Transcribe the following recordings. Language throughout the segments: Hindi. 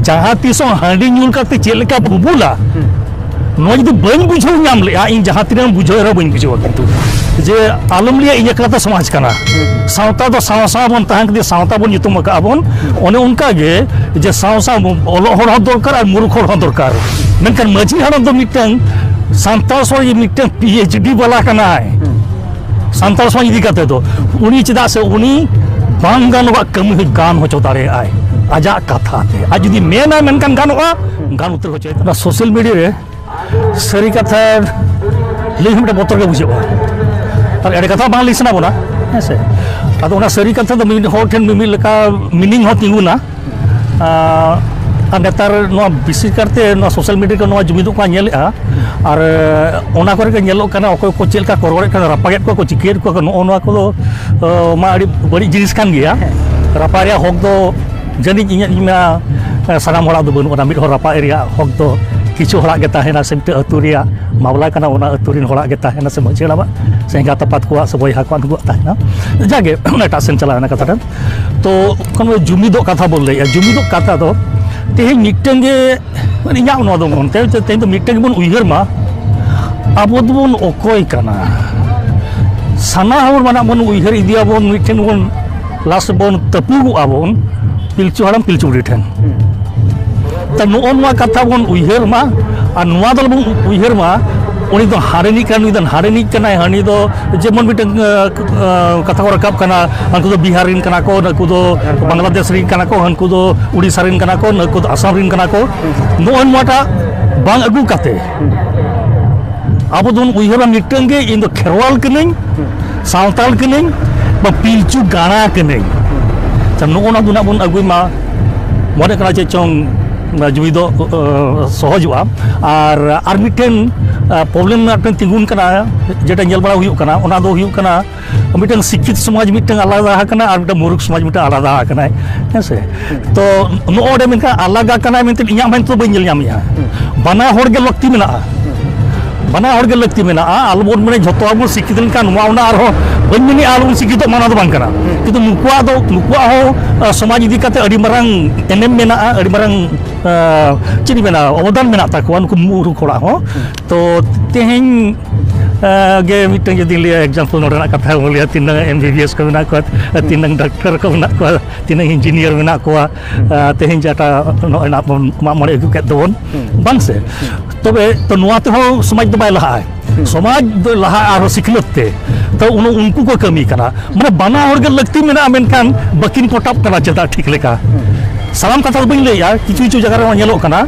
जहाँ तीसों हांडी ᱧᱩ करते चेक लेका बुबुला नोज दो बन बुझो नाम ले इन जहाँ तीन बुझो रे बन बुझो किंतु जे आलम लिया इन एकला समाज कना सावता दो सावसा बन तहां के सावता बन युतुम का बन ओने उनका गे जे सावसा ओलो हर दरकार और मूर्ख हर दरकार मेनकान माझी हाड़म दो मिटन सांताल सो ये मिटन पीएचडी वाला कना सांताल सो इदी काते दो उनी चदा से उनी बांग गानवा कमी गान होचो दारे आय आजा कथा ते आज जुदी मेना मेनकान गानवा गान उतर होचो ना सोशल मीडिया रे सरी कथा लई हमटे बोतर के बुझो और एडे कथा बांग लिसना बोना हेसे अदो उना सरी कथा दो मिन होर ठेन मिमिल का मीनिंग हो तिंगुना नेतार विशेष करते सोशल मीडिया को जुमिदो को नेलेआ और ओना करे के नेलो कना अकोय को चेलका करवरे कना रापागेट को चिकेट को नो को मा आड़ी बड़ी जिनिस कान गया रापारिया हक दो जनी इना सानाम हड़ा दो बनु मिड हर रापा एरिया हक दो किछु हड़ा गेता हेना से मिट अतुरिया मामला कना ओना अतुरिन हड़ा गेता हेना से मजेलाबा सेंगा तपात को से बय हाकवान को ताहेना जागे एटा सेन चलाना कथा तो कोन जुमिदो कथा बोल ले जुमिदो कथा दो तेहे मिटन गे इना नो दो मोनते ते तो मिटन बन उइहर मा आबो दोन ओकोय कना साना हर माना बन उइहर इदिया बन मिटन बन लास्ट बन तपुगु आबन पिलचु हड़म पिलचु रिठन त नो कथा बन उइहर मा और नुआ दल बन उइहर मा उनी दो हारेनी कान उनी दन हारेनी कना हानी दो जेमन मिटन कथा को रकाब कना हनको दो बिहारिन कना को नको दो बांग्लादेश रिन कना को हनको दो उड़ीसा रिन कना को नको दो आसाम रिन कना को नो माटा बांग अगु काते अब दोन उइहर मिटन गे इन दो खेरवाल कनिन सावताल कनिन बा पिलचु गाना कनिन त नो दुना बन अगुई मा मोरे कना चे चोंग जुमिदो सहजुआ और मिटन प्रॉब्लम में तिगुन कना जेटा नेल बड़ा हुयुक कना ओना दो हुयुक कना मिटन शिक्षित समाज मिटन आलादा कना और मिटन मूर्ख समाज मिटन आलादा कना हेसे तो नोडे मिनका आलादा कना मिनते इया मन तो बन ᱧᱟᱢᱤया बना होड़ के लक्ति मेना बना होड़ के लक्ति मेना आलबोन मने झतो आबो शिक्षित लेका नुवा ओना आरो बन मिनि आलबोन शिक्षित माना दो बांग कना किंतु नुकुआ हो समाज इदी काते अडी मरंग एनएम मेना अडी मरंग चिनी मेना अवदान मेना ताको नुकु मुरु खोड़ा हो तो तेहें गे मिटन जदि लिया एग्जांपल नोडना कथा बोलिया तिना एमबीबीएस को मेना को तिना डॉक्टर को मेना को तिना इंजीनियर मेना को तेहें जाटा नोना मा मरे अगु के दोन बांग से तबे तो नुआ ते हो समाज दो बाय लहा समाज दो लहा आरो सिखलते तो उनको को कमी कना माने बना होड़ के लगती मेना मेनकान बकिन कोटाप कना चेता ठीक लेका सालाम कथा बन ले यार किछु किछु जगह रे नेलो कना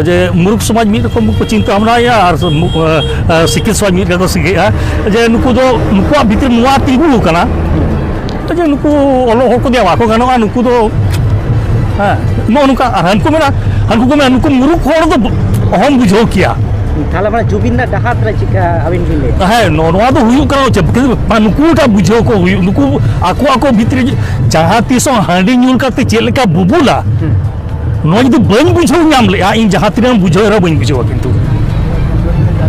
जे मूर्ख समाज मिद रकम को चिंता हमरा या और शिक्षित समाज मिद को सिगे जे नुकु दो नुकुआ भीतर नुआ तिगु कना जे नुकु ओलो होको देवा को गानो नुकु दो नो नुका हनको मेना हनको को मेना नुकु मूर्ख होड़ दो हम बुझो किया थाला बड़ा जुबिना डहात रे चिका अबिन बिले है नोनवा दो हुयु करो चे नुकुटा बुझो को हुयु नुकु आको भीतर जहाँ तीसों हांडी ᱧᱩ करते चेक लेका बुबुला नोज दो बन बुझो नाम ले इन जहाँ तीन बुझो रे बन बुझो किंतु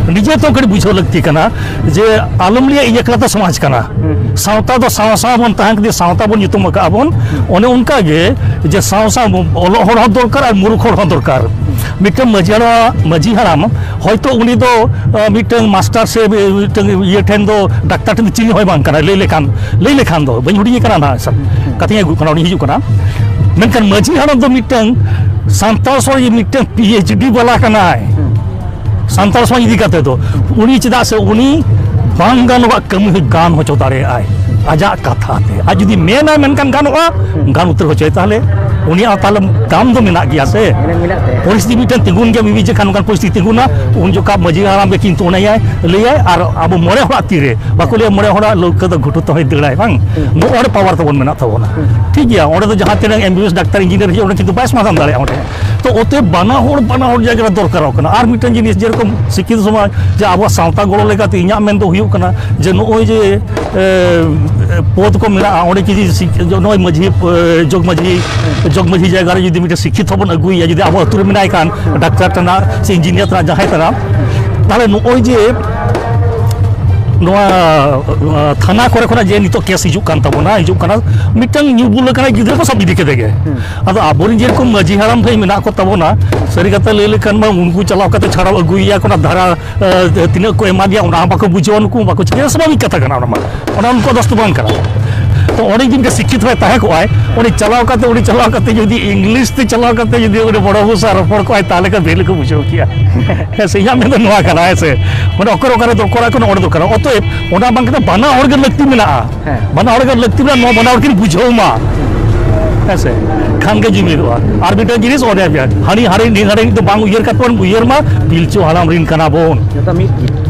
निजे तो कड़ी बुझो लगती कना जे आलम लिया इन एकला समाज कना सावता दो सावसा बन तहां के सावता बन युतुम का बन ओने उनका गे जे सावसा ओलो हर दरकार और मूर्ख हर दरकार मिटन मजी हराम हयतो उनी दो मिटन मास्टर से मिटन ये ठेन दो डाक्टर ठेन चिनी होय बांग कना लई लेखान दो बन हुडी कना ना सब कथिया गु कना उनी हिजु कना मेनकान मजी हराम दो मिटन सांताल सो ये मिटन पीएचडी वाला कना सांताल सो इदी काते दो उनी चदा से उनी बांग गानवा कमी गान होचो दारे आय आजा कथा ते आज जुदी मेना मेनकान गानवा गान उतर होचो ताले उनी तालम दाम दो मेना गया से परिस्थिति मिटन तिगुन के मिबि जखान कान परिस्थिति तिगुना उन जो का मजी हाराम के किंतु उनाय लैय और अब मोरे हड़ा तीरे बाको ले मोरे हड़ा लोक तो घुटु तो दड़ाय बांग नो और पावर तो बन मेना तबोना ठीक गया ओडे तो जहां तेन एमबीबीएस डाक्टर इंजीनियर जे ओडे किंतु बाइस माथाम दाड़े ओडे तो ओते बना होड़ जगह दरकार कना और मिटन जिनिस जे रकम शिक्षित समाज जे अब सावता गलो लेकाते इया मेन दो हुयु कना जे नोय जे पद को मेना ओडे कि नोय मजी जोग मजी जगह रे जुदी मिटे शिक्षित होबन अगुया जुदी अब अतुरे मेनाय कान डाक्टर तना से इंजीनियर तना जहाय तना ताले नोय जे नोआ थाना करे खना जे नितो केस हिजुक कान ताबोना हिजुक काना मिटन न्यूबुल काना गिद्रा को सब इदी केदे गे आदो आबोरिन जे को माजी हाराम भाई मेना को ताबोना सरी कथा ले लेखान मा उनको चलाव कते छाड़ा अगुइया कोना धारा तिना को एमा दिया ओना बाको बुझो उनको बाको चिके स्वाभाविक कथा काना ओना उनको दस्त बांग काना तो ओने जिनके शिक्षित होय ताहे को आय ओने चलाव कते जदि इंग्लिश ते चलाव कते जदि ओने बड़ा हुसा रपड़ को आय ताले का बेल को बुझो किया ऐसे या में तो नोआ काना ऐसे माने ओकर ओकर तो कोरा को ओडे तो काना अतएव ओना बांग कते बाना हर के लगती मेना बाना हर के लगती मेना नो बाना हर के बुझो मा ऐसे खान के जिम्मेद और बिटा जिनिस ओडे हानी हारी तो बांग उयर का तो उयर मा बिलचो हालाम रिन काना बोन जता मिट